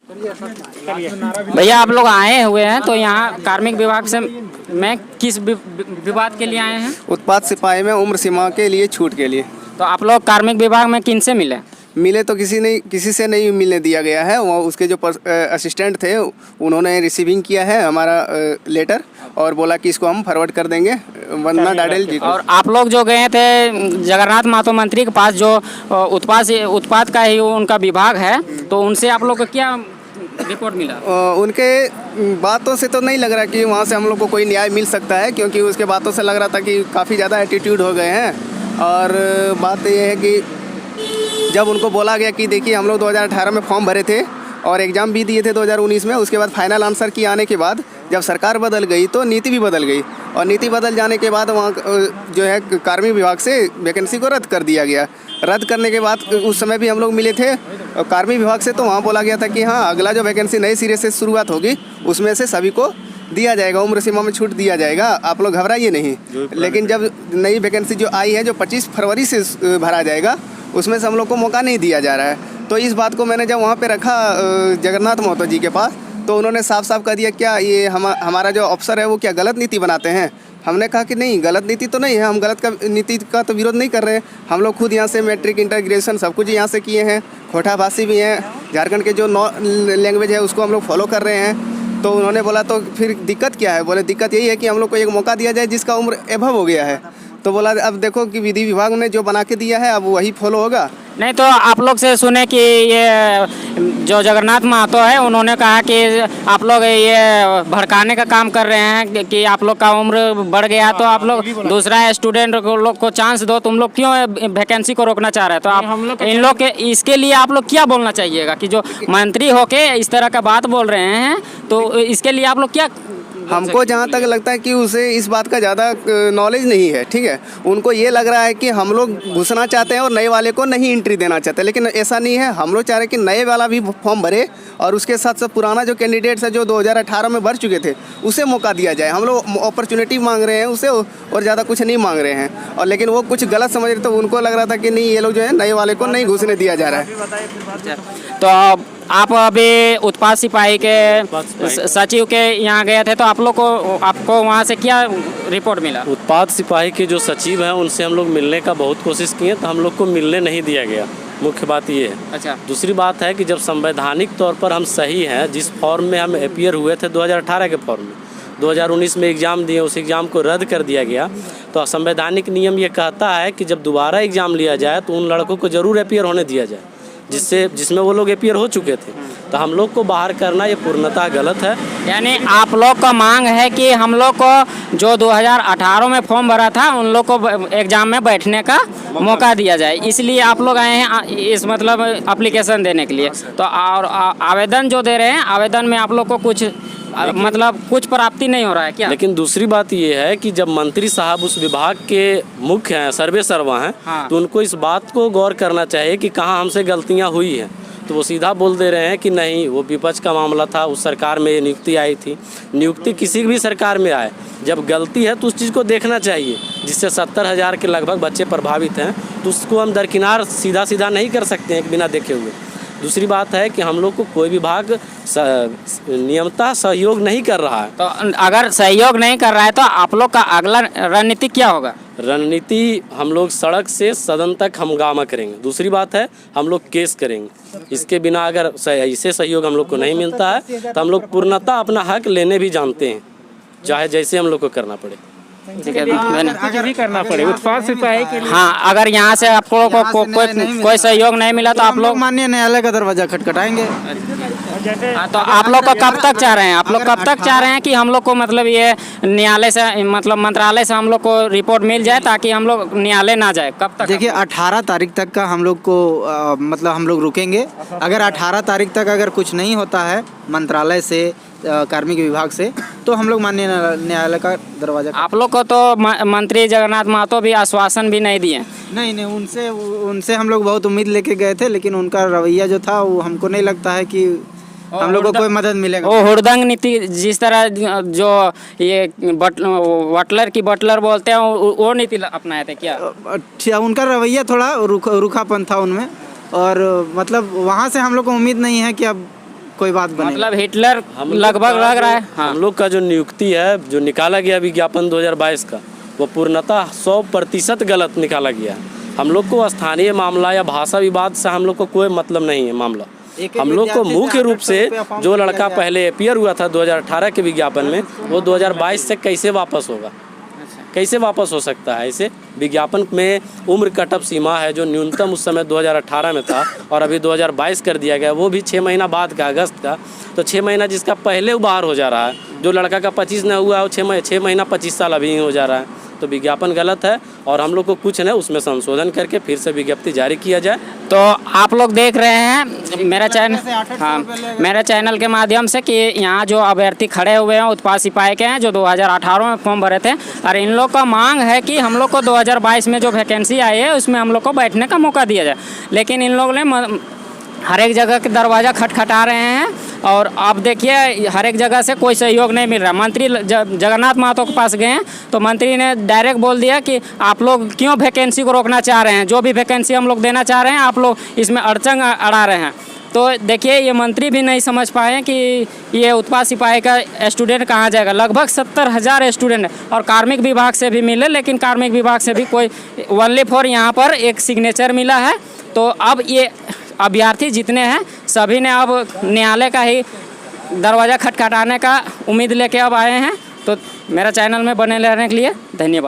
भैया आप लोग आए हुए हैं तो यहाँ कार्मिक विभाग से में किस विवाद के लिए आए हैं? उत्पाद सिपाही में उम्र सीमा के लिए छूट के लिए। तो आप लोग कार्मिक विभाग में किन से मिले? मिले तो किसी से नहीं मिलने दिया गया है। वो उसके जो असिस्टेंट थे उन्होंने रिसीविंग किया है हमारा लेटर और बोला कि इसको हम फॉरवर्ड कर देंगे वंदना डाडेल जी को। और आप लोग जो गए थे जगन्नाथ महतो मंत्री के पास, जो उत्पाद का ही उनका विभाग है, तो उनसे आप लोग को क्या रिपोर्ट मिला? उनके बातों से तो नहीं लग रहा कि वहाँ से हम लोग को कोई न्याय मिल सकता है, क्योंकि उसके बातों से लग रहा था कि काफ़ी ज़्यादा एटीट्यूड हो गए हैं। और बात ये है कि जब उनको बोला गया कि देखिए हम लोग 2018 में फॉर्म भरे थे और एग्ज़ाम भी दिए थे 2019 में, उसके बाद फाइनल आंसर की आने के बाद जब सरकार बदल गई तो नीति भी बदल गई, और नीति बदल जाने के बाद वहाँ जो है कार्मिक विभाग से वैकेंसी को रद्द कर दिया गया। रद्द करने के बाद उस समय भी हम लोग मिले थे कार्मिक विभाग से, तो वहाँ बोला गया था कि हाँ अगला जो वैकेंसी नए सिरे से शुरुआत होगी उसमें से सभी को दिया जाएगा, उम्र सीमा में छूट दिया जाएगा, आप लोग घबराइए नहीं। लेकिन जब नई वैकेंसी जो आई है जो 25 फरवरी से भरा जाएगा, उसमें से हम लोग को मौका नहीं दिया जा रहा है। तो इस बात को मैंने जब वहाँ पे रखा जगन्नाथ महतो जी के पास, तो उन्होंने साफ साफ कह दिया क्या ये हमारा जो अफसर है वो क्या गलत नीति बनाते हैं। हमने कहा कि नहीं, गलत नीति तो नहीं है, हम नीति का तो विरोध नहीं कर रहे हैं। हम लोग खुद यहाँ से मैट्रिक इंटर ग्रेजुएशन सब कुछ यहाँ से किए हैं, खोटा भाषी भी हैं, झारखंड के जो लैंग्वेज है उसको हम लोग फॉलो कर रहे हैं। तो उन्होंने बोला तो फिर दिक्कत क्या है? बोले दिक्कत यही है कि हम लोग को एक मौका दिया जाए जिसका उम्र एभव हो गया है। तो बोला अब देखो कि विधि विभाग ने जो बना के दिया है अब वही फॉलो होगा। नहीं तो आप लोग से सुने कि ये जो जगन्नाथ महतो है उन्होंने कहा कि आप लोग ये भड़काने का काम कर रहे हैं कि आप लोग का उम्र बढ़ गया तो आप लोग दूसरा स्टूडेंट को लोग को चांस दो, तुम लोग क्यों वैकेंसी को रोकना चाह रहे हैं? तो आप इन लोग के इसके लिए आप लोग क्या बोलना चाहिएगा कि जो मंत्री होके इस तरह का बात बोल रहे हैं, तो इसके लिए आप लोग क्या? हमको जहाँ तक लगता है कि उसे इस बात का ज़्यादा नॉलेज नहीं है, ठीक है। उनको ये लग रहा है कि हम लोग घुसना चाहते हैं और नए वाले को नहीं एंट्री देना चाहते, लेकिन ऐसा नहीं है। हम लोग चाह रहे हैं कि नए वाला भी फॉर्म भरे और उसके साथ साथ पुराना जो कैंडिडेट्स है जो 2018 में भर चुके थे उसे मौका दिया जाए। हम लोग अपॉर्चुनिटी मांग रहे हैं उसे, और ज़्यादा कुछ नहीं मांग रहे हैं। और लेकिन वो कुछ गलत समझ रहे, तो उनको लग रहा था कि नहीं ये लोग जो है नए वाले को नहीं घुसने दिया जा रहा है। तो आप अभी उत्पाद सिपाही के सचिव के यहाँ गए थे, तो आपको वहाँ से क्या रिपोर्ट मिला? उत्पाद सिपाही के जो सचिव हैं उनसे हम लोग मिलने का बहुत कोशिश किए, तो हम लोग को मिलने नहीं दिया गया। मुख्य बात ये है। अच्छा। दूसरी बात है कि जब संवैधानिक तौर पर हम सही हैं, जिस फॉर्म में हम अपीयर हुए थे 2018 के फॉर्म में, 2019 में एग्ज़ाम दिए, उस एग्ज़ाम को रद्द कर दिया गया। तो संवैधानिक नियम ये कहता है कि जब दोबारा एग्ज़ाम लिया जाए तो उन लड़कों को ज़रूर अपीयर होने दिया जाए जिसमें वो लोग अपीयर हो चुके थे। तो हम लोग को बाहर करना ये पूर्णतः गलत है। यानी आप लोग का मांग है कि हम लोग को जो 2018 में फॉर्म भरा था उन लोग को एग्जाम में बैठने का मौका दिया जाए, इसलिए आप लोग आए हैं इस मतलब एप्लीकेशन देने के लिए। तो और आवेदन जो दे रहे हैं, आवेदन में आप लोग को कुछ प्राप्ति नहीं हो रहा है क्या? लेकिन दूसरी बात ये है कि जब मंत्री साहब उस विभाग के मुख्य हैं, सर्वे सर्वा हैं, हाँ। तो उनको इस बात को गौर करना चाहिए कि कहाँ हमसे गलतियाँ हुई हैं। तो वो सीधा बोल दे रहे हैं कि नहीं, वो विपक्ष का मामला था, उस सरकार में ये नियुक्ति आई थी। नियुक्ति किसी भी सरकार में आए, जब गलती है तो उस चीज़ को देखना चाहिए, जिससे 70,000 के लगभग बच्चे प्रभावित हैं, तो उसको हम दरकिनार सीधा नहीं कर सकते हैं बिना देखे हुए। दूसरी बात है कि हम लोग को कोई विभाग नियमतः सहयोग नहीं कर रहा है। तो अगर सहयोग नहीं कर रहा है तो आप लोग का अगला रणनीति क्या होगा? रणनीति हम लोग सड़क से सदन तक हंगामा करेंगे। दूसरी बात है हम लोग केस करेंगे। इसके बिना अगर ऐसे सहयोग हम लोग को नहीं मिलता है तो हम लोग पूर्णतः अपना हक लेने भी जानते हैं, चाहे जैसे हम लोग को करना पड़े। ठीक है, कुछ भी करना पड़े उत्पाद सिपाही के लिए। हाँ, अगर यहाँ से आपको कोई सहयोग नहीं मिला तो आप लोग माननीय न्यायालय का दरवाजा खटखटाएंगे। तो आप लोग को कब तक चाह रहे हैं? आप लोग कब तक चाह रहे हैं कि हम लोग को मतलब ये न्यायालय से मतलब मंत्रालय से हम लोग को रिपोर्ट मिल जाए ताकि हम लोग न्यायालय ना जाए? कब तक? देखिए 18 तारीख तक का हम लोग को मतलब हम लोग रुकेंगे। अगर 18 तारीख तक अगर कुछ नहीं होता है मंत्रालय से, कार्मिक विभाग से, तो हम लोग माननीय न्यायालय का दरवाजा। आप लोग को तो मंत्री जगन्नाथ महतो भी आश्वासन भी नहीं दिए? नहीं, उनसे हम लोग बहुत उम्मीद लेके गए थे, लेकिन उनका रवैया जो था वो हमको नहीं लगता है कि हम लोग को कोई मदद मिलेगा। वो हुड़दंग नीति जिस तरह जो ये बटलर बोलते हैं वो नीति अपनाए थे क्या? उनका रवैया थोड़ा रुखापन था उनमें, और मतलब वहाँ से हम लोग को उम्मीद नहीं है कि अब कोई बात बनेगा। मतलब हिटलर लगभग लग रहा है। हाँ, हम लोग का जो नियुक्ति है, जो निकाला गया विज्ञापन 2022 का, वो पूर्णतः 100% गलत निकाला गया। हम लोग को स्थानीय मामला या भाषा विवाद से हम लोग को कोई मतलब नहीं है मामला। हम लोग को मुख्य रूप से जो लड़का पहले अपीयर हुआ था 2018 के विज्ञापन में, वो 2022 से कैसे वापस होगा, कैसे वापस हो सकता है? ऐसे विज्ञापन में उम्र कटअप सीमा है जो न्यूनतम उस समय 2018 में था और अभी 2022 कर दिया गया, वो भी 6 महीना बाद का, अगस्त का। तो 6 महीना जिसका पहले बाहर हो जा रहा है, जो लड़का का 25 न हुआ है वो 6 महीना 25 साल अभी हो जा रहा है। तो विज्ञापन गलत है और हम लोग को कुछ नहीं, उसमें संशोधन करके फिर से विज्ञप्ति जारी किया जाए। तो आप लोग देख रहे हैं मेरा चैनल, हाँ, मेरे चैनल के माध्यम से कि यहाँ जो अभ्यर्थी खड़े हुए हैं उत्पाद सिपाही के हैं, जो 2018 में फॉर्म भरे थे, और इन लोग का मांग है कि हम लोग को 2022 में जो वैकेंसी आई है उसमें हम लोग को बैठने का मौका दिया जाए। लेकिन इन लोगों ने हर एक जगह के दरवाज़ा खटखटा रहे हैं और आप देखिए हर एक जगह से कोई सहयोग नहीं मिल रहा। मंत्री जगन्नाथ महतो के पास गए हैं तो मंत्री ने डायरेक्ट बोल दिया कि आप लोग क्यों वैकेंसी को रोकना चाह रहे हैं, जो भी वैकेंसी हम लोग देना चाह रहे हैं आप लोग इसमें अड़चन अड़ा रहे हैं। तो देखिए ये मंत्री भी नहीं समझ पाए कि ये उत्पाद सिपाही का स्टूडेंट कहाँ जाएगा। लगभग 70,000 स्टूडेंट है और कार्मिक विभाग से भी मिले, लेकिन कार्मिक विभाग से भी कोई ओनली फॉर यहाँ पर एक सिग्नेचर मिला है। तो अब ये अभ्यर्थी जितने हैं सभी ने अब न्यायालय का ही दरवाज़ा खटखटाने का उम्मीद लेके अब आए हैं। तो मेरा चैनल में बने रहने के लिए धन्यवाद।